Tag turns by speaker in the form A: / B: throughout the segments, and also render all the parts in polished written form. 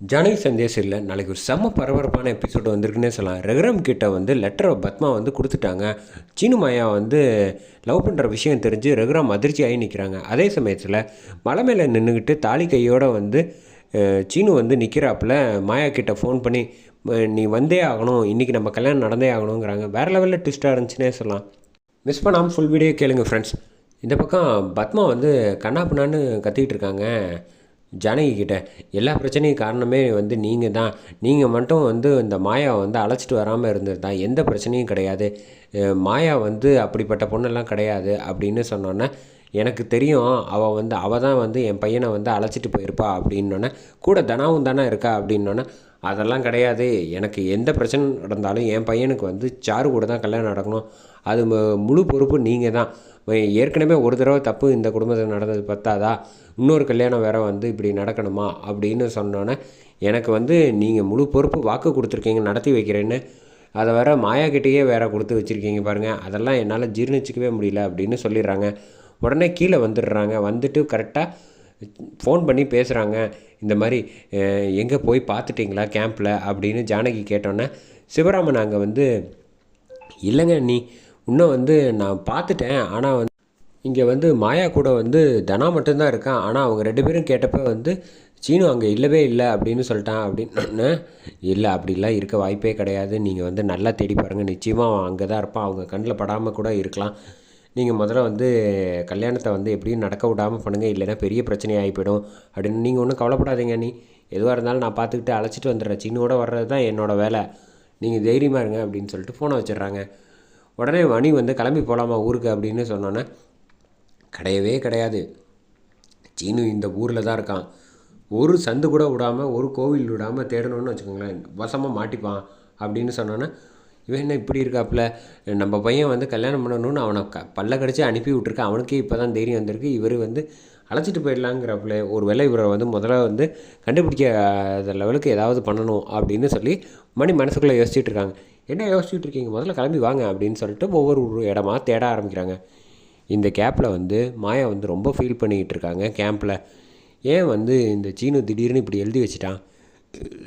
A: ஜானகி சந்தேஷ் இல்லை நாளைக்கு ஒரு செம்ம பரபரப்பான எபிசோடு வந்திருக்குன்னே சொல்லலாம். ரகுராம் கிட்ட வந்து லெட்டரை பத்மா வந்து கொடுத்துட்டாங்க. சீனு மாயா வந்து லவ் பண்ணுற விஷயம் தெரிஞ்சு ரகுராம் அதிர்ச்சி ஆகி நிற்கிறாங்க. அதே சமயத்தில் மலை மேலே நின்றுக்கிட்டு தாலி கையோடு வந்து சீனு வந்து நிற்கிறாப்புல. மாயா கிட்ட ஃபோன் பண்ணி நீ வந்தே ஆகணும், இன்றைக்கி நம்ம கல்யாணம் நடந்தே ஆகணுங்கிறாங்க. வேறு லெவலில் ட்விஸ்ட்டாக இருந்துச்சுன்னே சொல்லலாம். மிஸ் பண்ணாமல் ஃபுல் வீடியோ கேளுங்க ஃப்ரெண்ட்ஸ். இந்த பக்கம் பத்மா வந்து கண்ணாப்புண்ணான்னு கத்திக்கிட்டு இருக்காங்க ஜானகி கிட்ட. எல்லா பிரச்சனையும் காரணமே வந்து நீங்கள் தான். நீங்கள் மட்டும் வந்து இந்த மாயாவை வந்து அழைச்சிட்டு வராமல் இருந்திருந்தா எந்த பிரச்சனையும் கிடையாது. மாயா வந்து அப்படிப்பட்ட பொண்ணெல்லாம் கிடையாது அப்படின்னு சொன்னோன்னே, எனக்கு தெரியும் அவள் தான் வந்து என் பையனை வந்து அழைச்சிட்டு போயிருப்பா அப்படின்னோடனே, கூட தனாவும் தானே இருக்கா அப்படின்னோடனே, அதெல்லாம் கிடையாது, எனக்கு எந்த பிரச்சனை நடந்தாலும் என் பையனுக்கு வந்து சாரு கூட தான் கல்யாணம் நடக்கணும், அது முழு பொறுப்பு நீங்கள் தான். ஏற்கனவே ஒரு தடவை தப்பு இந்த குடும்பத்தில் நடந்தது பத்தாதா, இன்னொரு கல்யாணம் வேறு வந்து இப்படி நடக்கணுமா அப்படின்னு சொன்னோன்னே, எனக்கு வந்து நீங்கள் முழு பொறுப்பு வாக்கு கொடுத்துருக்கீங்க நடத்தி வைக்கிறேன்னு, அதை வேறு மாயாக்கிட்டேயே வேறு கொடுத்து வச்சுருக்கீங்க பாருங்கள், அதெல்லாம் என்னால் ஜீர்ணிச்சிக்கவே முடியல அப்படின்னு சொல்லிடுறாங்க. உடனே கீழே வந்துடுறாங்க. வந்துட்டு கரெக்டாக ஃபோன் பண்ணி பேசுகிறாங்க. இந்த மாதிரி எங்கே போய் பார்த்துட்டிங்களா கேம்பில் அப்படின்னு ஜானகி கேட்டோன்னே, சிவராமன் அங்கே வந்து இல்லைங்க நீ இன்னும் வந்து நான் பார்த்துட்டேன், ஆனால் வந்து இங்கே வந்து மாயா கூட வந்து தனா மட்டும்தான் இருக்கான், ஆனால் அவங்க 2 பேரும் கேட்டப்போ வந்து சீனு அங்கே இல்லவே இல்லை அப்படின்னு சொல்லிட்டான் அப்படின்னு. இல்லை அப்படிலாம் இருக்க வாய்ப்பே கிடையாது, நீங்கள் வந்து நல்லா தேடி பாருங்கள், நிச்சயமாக அவன் அங்கே தான் இருப்பான், அவங்க கண்ணில் படாமல் கூட இருக்கலாம். நீங்கள் முதல்ல வந்து கல்யாணத்தை வந்து எப்படியும் நடக்க விடாமல் பண்ணுங்கள், இல்லைன்னா பெரிய பிரச்சனையாகி போயிடும் அப்படின்னு. நீங்கள் ஒன்றும் கவலைப்படாதீங்க, நீ எதுவாக இருந்தாலும் நான் பார்த்துக்கிட்டு அழைச்சிட்டு வந்துடுறேன், சீனோட வர்றது தான் என்னோடய வேலை, நீங்கள் தைரியமாக இருங்க அப்படின்னு சொல்லிட்டு ஃபோனை வச்சிடுறாங்க. உடனே மணி வந்து கிளம்பி போகலாமா ஊருக்கு அப்படின்னு சொன்னோன்னே, கிடையவே கிடையாது, சீனு இந்த ஊரில் தான் இருக்கான், ஒரு சந்து கூட விடாமல் ஒரு கோவில் விடாமல் தேடணும்னு வச்சுக்கோங்களேன், வசமாக மாட்டிப்பான் அப்படின்னு சொன்னோன்னே, இவன் என்ன இப்படி இருக்காப்புல, நம்ம பையன் வந்து கல்யாணம் பண்ணணும்னு அவனை பல்ல கடிச்சு அனுப்பி விட்ருக்கான், அவனுக்கே இப்போ தான் தைரியம் வந்திருக்கு, இவர் வந்து அழைச்சிட்டு போயிடலாங்கிறப்புல ஒரு வேளை இவரை வந்து முதல்ல வந்து கண்டுபிடிக்காத லெவலுக்கு ஏதாவது பண்ணணும் அப்படின்னு சொல்லி மணி மனசுக்குள்ளே யோசிச்சுட்டு இருக்காங்க. என்ன யோசிச்சுட்டு இருக்கீங்க, முதல்ல கிளம்பி வாங்க அப்படின்னு சொல்லிட்டு ஒவ்வொரு இடமா தேட ஆரம்பிக்கிறாங்க. இந்த கேப்பில் வந்து மாயா வந்து ரொம்ப ஃபீல் பண்ணிக்கிட்டு இருக்காங்க கேம்பில். ஏன் வந்து இந்த சீனு திடீர்னு இப்படி எழுதி வச்சுட்டான்,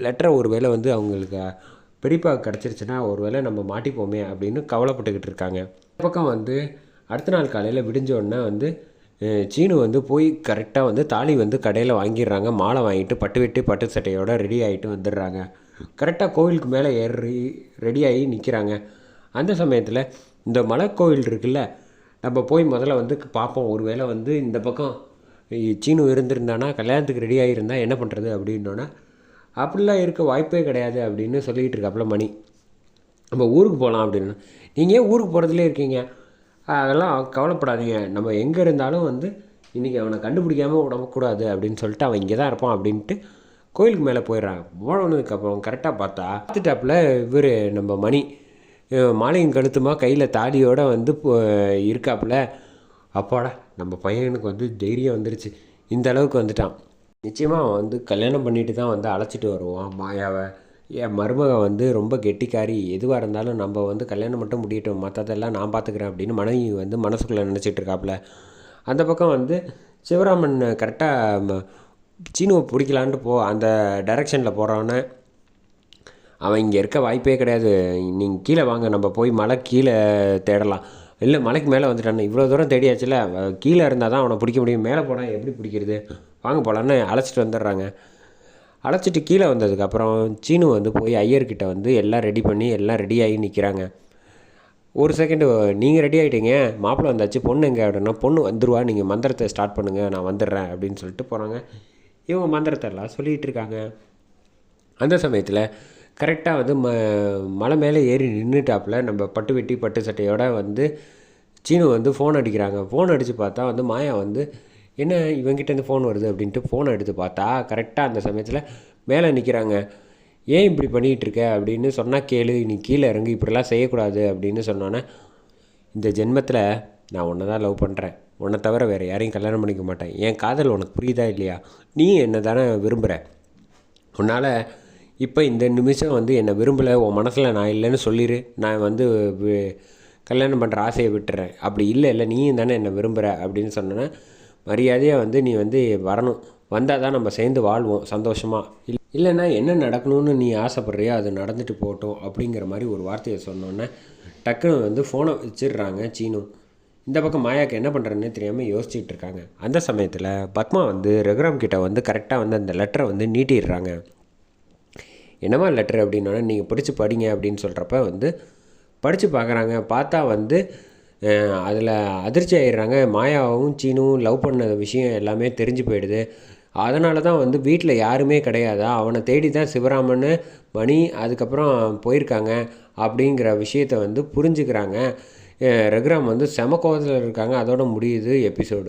A: லெட்டரை ஒரு வேளை வந்து அவங்களுக்கு பெரியப்பா கிடச்சிருச்சுன்னா ஒரு வேளை நம்ம மாட்டிப்போமே அப்படின்னு கவலைப்பட்டுக்கிட்டு இருக்காங்க. பக்கம் வந்து அடுத்த நாள் காலையில் விடிஞ்ச உடனே வந்து சீனு வந்து போய் கரெக்டாக வந்து தாலி வந்து கடையில் வாங்கிடுறாங்க. மாலை வாங்கிட்டு பட்டு வெட்டி பட்டு சட்டையோடு ரெடி ஆகிட்டு வந்துடுறாங்க. கரெக்டாக கோவிலுக்கு மேலே ஏறி ரெடியாகி நிற்கிறாங்க. அந்த சமயத்தில் இந்த மலை கோவில் இருக்குல்ல, நம்ம போய் முதல்ல வந்து பார்ப்போம், ஒரு வேளை வந்து இந்த பக்கம் சீனு இருந்திருந்தானா கல்யாணத்துக்கு ரெடி ஆகியிருந்தா என்ன பண்ணுறது அப்படின்னோன்னா, அப்படிலாம் இருக்க வாய்ப்பே கிடையாது அப்படின்னு சொல்லிகிட்டு இருக்காப்புல மணி. நம்ம ஊருக்கு போகலாம் அப்படின்னு. நீங்கள் ஏன் ஊருக்கு போகிறதுலே இருக்கீங்க, அதெல்லாம் கவலைப்படாதீங்க, நம்ம எங்கே இருந்தாலும் வந்து இன்றைக்கி அவனை கண்டுபிடிக்காமல் விடக்கூடாது அப்படின்னு சொல்லிட்டு அவன் இங்கே தான் இருப்பான் அப்படின்ட்டு கோயிலுக்கு மேலே போயிடுறாங்க. போனதுக்கப்புறம் கரெக்டாக பார்த்துட்டாப்புல இவர் நம்ம மணி மாலையும் கழுத்துமா கையில் தாலியோடு வந்து இருக்காப்புல. அப்பாடா நம்ம பையனுக்கு வந்து தைரியம் வந்துருச்சு, இந்த அளவுக்கு வந்துட்டான், நிச்சயமாக அவன் வந்து கல்யாணம் பண்ணிட்டு தான் வந்து அழைச்சிட்டு வருவான் மாயாவை. என் மருமக வந்து ரொம்ப கெட்டிக்காரி, எதுவாக இருந்தாலும் நம்ம வந்து கல்யாணம் மட்டும் முடியட்டும், மற்றதெல்லாம் நான் பார்த்துக்கிறேன் அப்படின்னு மனைவி வந்து மனசுக்குள்ளே நினச்சிட்டு இருக்காப்புல. அந்த பக்கம் வந்து சிவராமன் கரெக்டாக சீனுவை பிடிக்கலான்ட்டு அந்த டைரெக்ஷனில் போகிறவனே, அவன் இங்கே இருக்க வாய்ப்பே கிடையாது, நீங்கள் கீழே வாங்க நம்ம போய் மலை கீழே தேடலாம். இல்லை மலைக்கு மேலே வந்துட்டானே, இவ்வளோ தூரம் தேடியாச்சுல, கீழே இருந்தால் தான் அவனை பிடிக்க முடியும், மேலே போனால் எப்படி பிடிக்கிறது, வாங்க போகலான்னு அழைச்சிட்டு வந்துடுறாங்க. அழைச்சிட்டு கீழே வந்ததுக்கப்புறம் சீனு வந்து போய் ஐயர்கிட்ட வந்து எல்லாம் ரெடி பண்ணி எல்லாம் ரெடியாகி நிற்கிறாங்க. ஒரு செகண்டு, நீங்கள் ரெடி ஆகிட்டீங்க, மாப்பிள்ளை வந்தாச்சு, பொண்ணு எங்கே அப்படின்னா, பொண்ணு வந்துடுவா, நீங்கள் மந்திரத்தை ஸ்டார்ட் பண்ணுங்கள், நான் வந்துடுறேன் அப்படின்னு சொல்லிட்டு போகிறாங்க. இவங்க மந்திரத்தை எல்லாம் சொல்லிகிட்டு இருக்காங்க. அந்த சமயத்தில் கரெக்டாக வந்து மலை மேலே ஏறி நின்றுட்டாப்புல நம்ம பட்டு வெட்டி பட்டு சட்டையோடு வந்து சீனு வந்து ஃபோன் அடிக்கிறாங்க. ஃபோன் அடித்து பார்த்தா வந்து மாயா வந்து என்ன இவங்கிட்டேருந்து ஃபோன் வருது அப்படின்ட்டு ஃபோனை எடுத்து பார்த்தா கரெக்டாக அந்த சமயத்தில் மேலே நிற்கிறாங்க. ஏன் இப்படி பண்ணிகிட்டு இருக்க அப்படின்னு சொன்னால் கேளு, நீ கீழே இறங்கி இப்படிலாம் செய்யக்கூடாது அப்படின்னு சொன்னோன்னே, இந்த ஜென்மத்தில் நான் உன்னை தான் லவ் பண்ணுறேன், உன்னை தவிர வேறு யாரையும் கல்யாணம் பண்ணிக்க மாட்டேன், என் காதல் உனக்கு புரியுதா இல்லையா, நீ என்னை தானே விரும்புகிற, உன்னால் இப்போ இந்த நிமிஷம் வந்து என்னை விரும்பலை, உன் மனசில் நான் இல்லைன்னு சொல்லிடு, நான் வந்து கல்யாணம் பண்ணுற ஆசையை விட்டுறேன், அப்படி இல்லை நீயும் தானே என்னை விரும்புகிற அப்படின்னு சொன்னேன்னா, மரியாதையாக வந்து நீ வந்து வரணும், வந்தால் தான் நம்ம சேர்ந்து வாழ்வோம் சந்தோஷமாக, இல்லை இல்லைன்னா என்ன நடக்கணும்னு நீ ஆசைப்பட்றியோ அது நடந்துட்டு போகட்டும் அப்படிங்கிற மாதிரி ஒரு வார்த்தையை சொன்னோன்னே டக்குன்னு வந்து ஃபோனை வச்சிடுறாங்க சீனு. இந்த பக்கம் மாயாவுக்கு என்ன பண்ணுறதுன்னு தெரியாமல் யோசிச்சுட்டு இருக்காங்க. அந்த சமயத்தில் பத்மா வந்து ரகுராம் கிட்ட வந்து கரெக்டாக வந்து அந்த லெட்டரை வந்து நீட்டிடுறாங்க. என்னம்மா லெட்ரு அப்படின்னோடனே நீங்கள் பிடிச்சி படிங்க அப்படின்னு சொல்கிறப்ப வந்து படித்து பார்க்குறாங்க. பார்த்தா வந்து அதில் அதிர்ச்சி ஆகிடுறாங்க. மாயாவும் சீனுவும் லவ் பண்ண விஷயம் எல்லாமே தெரிஞ்சு போயிடுது. அதனால தான் வந்து வீட்டில் யாருமே கிடையாதா, அவனை தேடி தான் சிவராமன் மணி அதுக்கப்புறம் போயிருக்காங்க அப்படிங்கிற விஷயத்தை வந்து புரிஞ்சுக்கிறாங்க. ரகுராம் வந்து செம கோவத்தில் இருக்காங்க. அதோட முடியுது எபிசோடு.